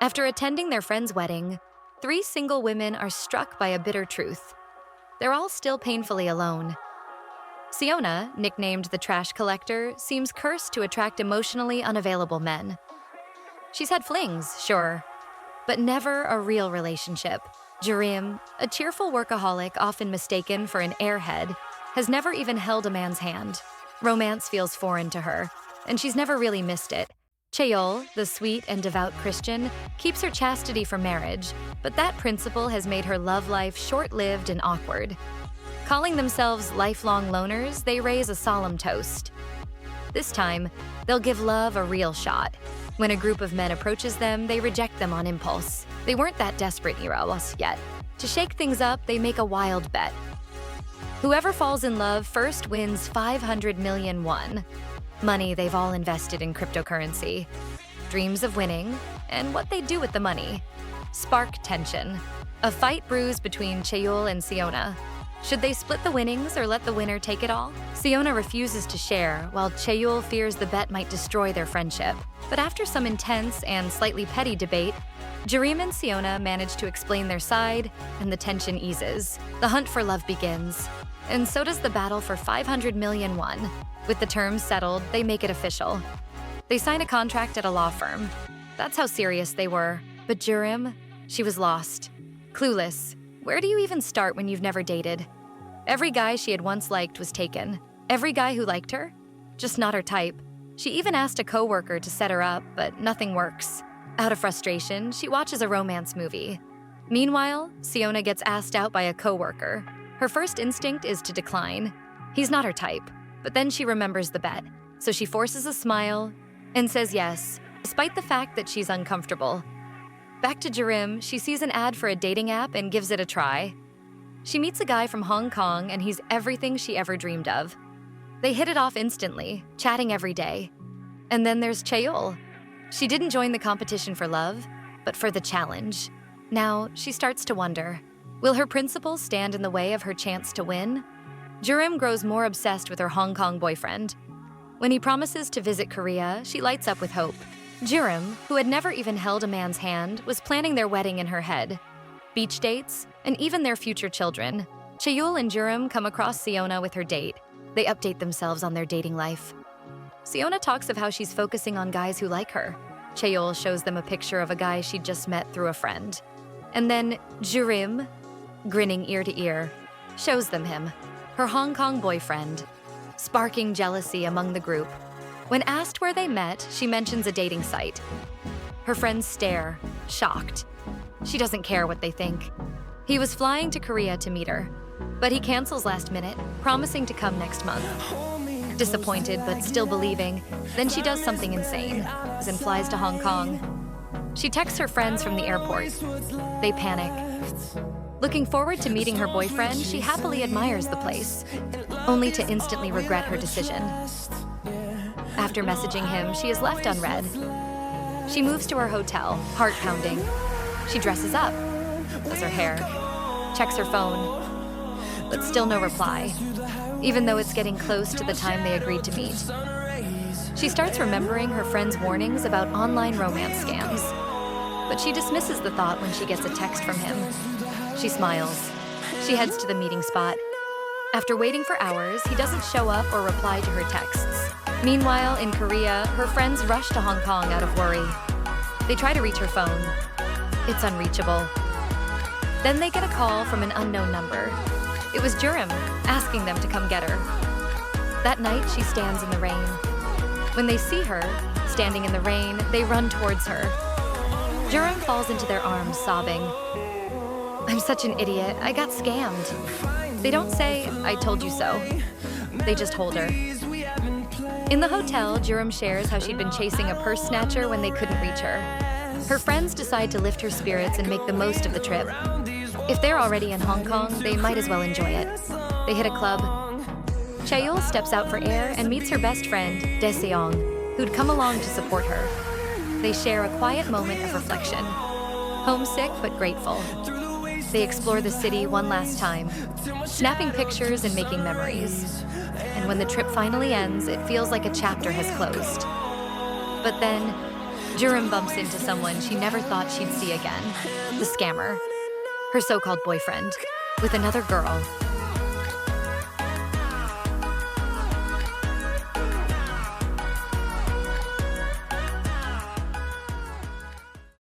After attending their friend's wedding, 3 single women are struck by a bitter truth. They're all still painfully alone. Siona, nicknamed the trash collector, seems cursed to attract emotionally unavailable men. She's had flings, sure, but never a real relationship. Jurim, a cheerful workaholic often mistaken for an airhead, has never even held a man's hand. Romance feels foreign to her, and she's never really missed it. Cheol, the sweet and devout Christian, keeps her chastity for marriage, but that principle has made her love life short-lived and awkward. Calling themselves lifelong loners, they raise a solemn toast. This time, they'll give love a real shot. When a group of men approaches them, they reject them on impulse. They weren't that desperate yet. To shake things up, they make a wild bet. Whoever falls in love first wins 500 million won. Money they've all invested in cryptocurrency. Dreams of winning, and what they do with the money. Spark tension. A fight brews between Cheol and Siona. Should they split the winnings or let the winner take it all? Siona refuses to share, while Cheol fears the bet might destroy their friendship. But after some intense and slightly petty debate, Jurim and Siona manage to explain their side, and the tension eases. The hunt for love begins. And so does the battle for 500 million won. With the terms settled, they make it official. They sign a contract at a law firm. That's how serious they were. But Jurim, she was lost. Clueless. Where do you even start when you've never dated? Every guy she had once liked was taken. Every guy who liked her? Just not her type. She even asked a coworker to set her up, but nothing works. Out of frustration, she watches a romance movie. Meanwhile, Siona gets asked out by a coworker. Her first instinct is to decline. He's not her type. But then she remembers the bet, so she forces a smile and says yes, despite the fact that she's uncomfortable. Back to Jurim, she sees an ad for a dating app and gives it a try. She meets a guy from Hong Kong, and he's everything she ever dreamed of. They hit it off instantly, chatting every day. And then there's Cheol. She didn't join the competition for love, but for the challenge. Now, she starts to wonder, will her principles stand in the way of her chance to win? Jurim grows more obsessed with her Hong Kong boyfriend. When he promises to visit Korea, she lights up with hope. Jurim, who had never even held a man's hand, was planning their wedding in her head. Beach dates, and even their future children. Cheol and Jurim come across Siona with her date. They update themselves on their dating life. Siona talks of how she's focusing on guys who like her. Cheol shows them a picture of a guy she'd just met through a friend. And then Jurim, grinning ear to ear, shows them him, her Hong Kong boyfriend, sparking jealousy among the group. When asked where they met, she mentions a dating site. Her friends stare, shocked. She doesn't care what they think. He was flying to Korea to meet her, but he cancels last minute, promising to come next month. Disappointed but still believing, then she does something insane and flies to Hong Kong. She texts her friends from the airport. They panic. Looking forward to meeting her boyfriend, she happily admires the place, only to instantly regret her decision. After messaging him, she is left unread. She moves to her hotel, heart pounding. She dresses up, does her hair, checks her phone, but still no reply, even though it's getting close to the time they agreed to meet. She starts remembering her friend's warnings about online romance scams, but she dismisses the thought when she gets a text from him. She smiles. She heads to the meeting spot. After waiting for hours, he doesn't show up or reply to her texts. Meanwhile, in Korea, her friends rush to Hong Kong out of worry. They try to reach her phone. It's unreachable. Then they get a call from an unknown number. It was Jurim, asking them to come get her. That night, she stands in the rain. When they see her, standing in the rain, they run towards her. Jurim falls into their arms, sobbing. I'm such an idiot, I got scammed. They don't say, I told you so. They just hold her. In the hotel, Jurim shares how she'd been chasing a purse snatcher when they couldn't reach her. Her friends decide to lift her spirits and make the most of the trip. If they're already in Hong Kong, they might as well enjoy it. They hit a club. Cheol steps out for air and meets her best friend, Dae Seong, who'd come along to support her. They share a quiet moment of reflection. Homesick but grateful. They explore the city one last time, snapping pictures and making memories. And when the trip finally ends, it feels like a chapter has closed. But then, Jurim bumps into someone she never thought she'd see again, the scammer, her so-called boyfriend, with another girl.